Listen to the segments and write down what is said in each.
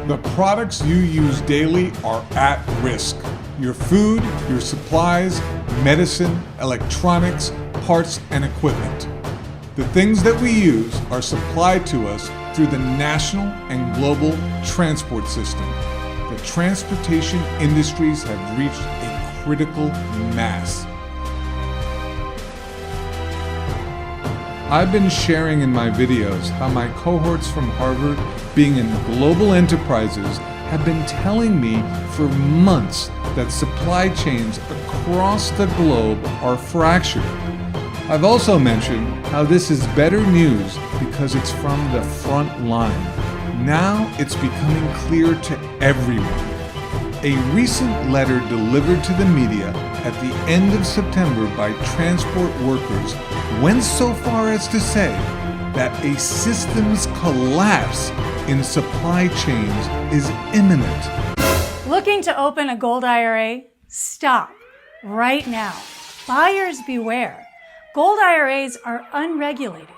The products you use daily are at risk. Your food, your supplies, medicine, electronics, parts, and equipment. The things that we use are supplied to us through the national and global transport system. The transportation industries have reached a critical mass. I've been sharing in my videos how my cohorts from Harvard, being in global enterprises, have been telling me for months that supply chains across the globe are fractured. I've also mentioned how this is better news because it's from the front line. Now it's becoming clear to everyone. A recent letter delivered to the media at the end of September by transport workers went so far as to say that a systems collapse in supply chains is imminent. Looking to open a gold IRA? Stop right now. Buyers beware. Gold IRAs are unregulated.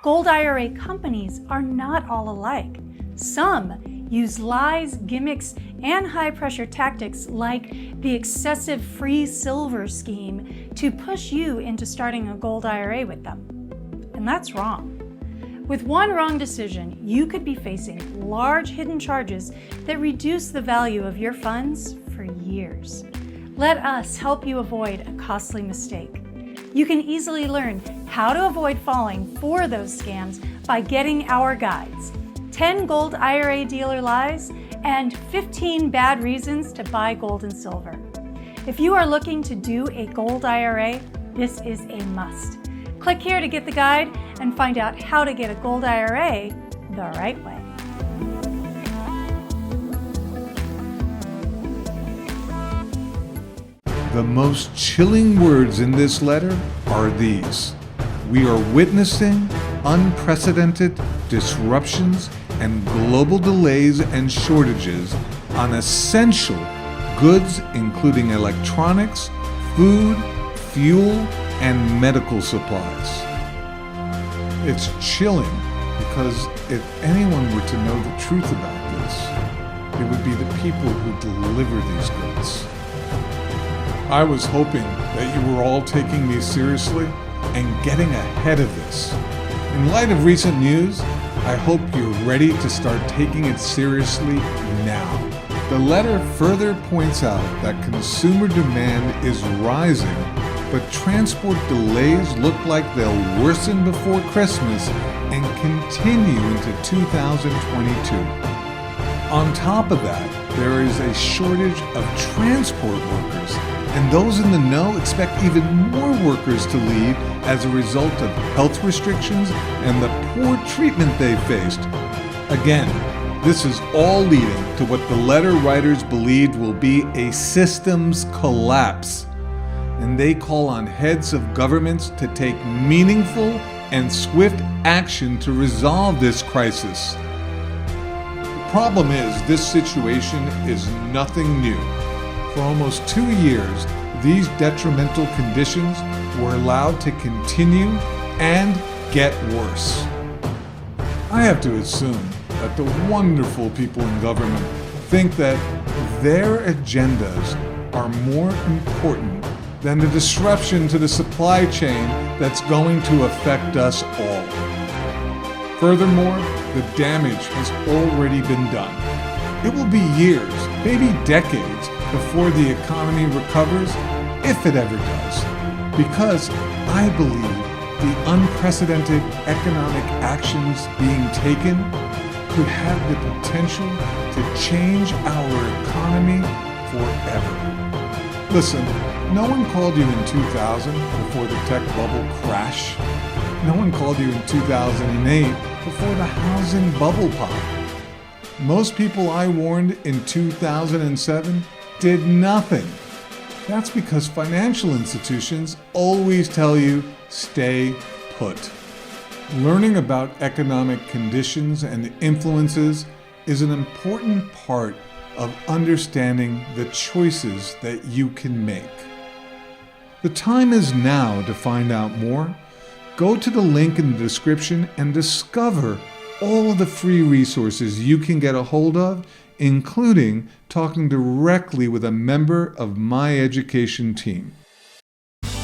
Gold IRA companies are not all alike. Some use lies, gimmicks, and high-pressure tactics like the excessive free silver scheme to push you into starting a gold IRA with them. And that's wrong. With one wrong decision, you could be facing large hidden charges that reduce the value of your funds for years. Let us help you avoid a costly mistake. You can easily learn how to avoid falling for those scams by getting our guides, 10 Gold IRA Dealer Lies, and 15 Bad Reasons to Buy Gold and Silver. If you are looking to do a gold IRA, this is a must. Click here to get the guide and find out how to get a gold IRA the right way. The most chilling words in this letter are these: we are witnessing unprecedented disruptions and global delays and shortages on essential goods including electronics, food, fuel, and medical supplies. It's chilling because if anyone were to know the truth about this, it would be the people who deliver these goods. I was hoping that you were all taking me seriously and getting ahead of this. In light of recent news, I hope you're ready to start taking it seriously now. The letter further points out that consumer demand is rising, but transport delays look like they'll worsen before Christmas and continue into 2022. On top of that, there is a shortage of transport workers, and those in the know expect even more workers to leave as a result of health restrictions and the poor treatment they faced. Again, this is all leading to what the letter writers believed will be a systems collapse, and they call on heads of governments to take meaningful and swift action to resolve this crisis. The problem is, this situation is nothing new. For almost 2 years, these detrimental conditions were allowed to continue and get worse. I have to assume that the wonderful people in government think that their agendas are more important than the disruption to the supply chain that's going to affect us all. Furthermore, the damage has already been done. It will be years, maybe decades, before the economy recovers, if it ever does, because I believe the unprecedented economic actions being taken could have the potential to change our economy forever. Listen, no one called you in 2000 before the tech bubble crash. No one called you in 2008 before the housing bubble popped. Most people I warned in 2007 did nothing. That's because financial institutions always tell you, stay put. Learning about economic conditions and influences is an important part of understanding the choices that you can make. The time is now to find out more. Go to the link in the description and discover all of the free resources you can get a hold of, including talking directly with a member of my education team.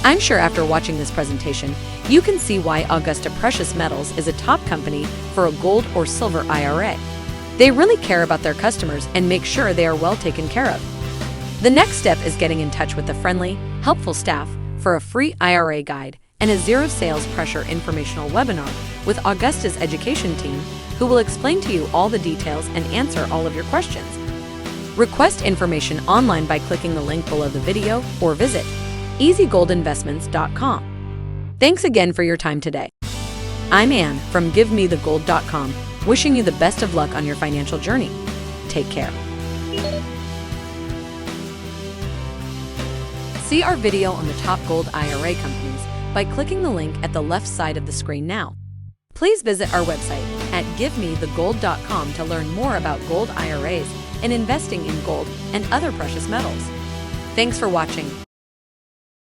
I'm sure after watching this presentation, you can see why Augusta Precious Metals is a top company for a gold or silver IRA. They really care about their customers and make sure they are well taken care of. The next step is getting in touch with the friendly, helpful staff for a free IRA guide and a zero sales pressure informational webinar with Augusta's education team, who will explain to you all the details and answer all of your questions. Request information online by clicking the link below the video or visit easygoldinvestments.com. Thanks again for your time today. I'm Anne from GiveMeTheGold.com, wishing you the best of luck on your financial journey. Take care. See our video on the top gold IRA companies by clicking the link at the left side of the screen now. Please visit our website at GiveMeTheGold.com to learn more about gold IRAs and investing in gold and other precious metals. Thanks for watching.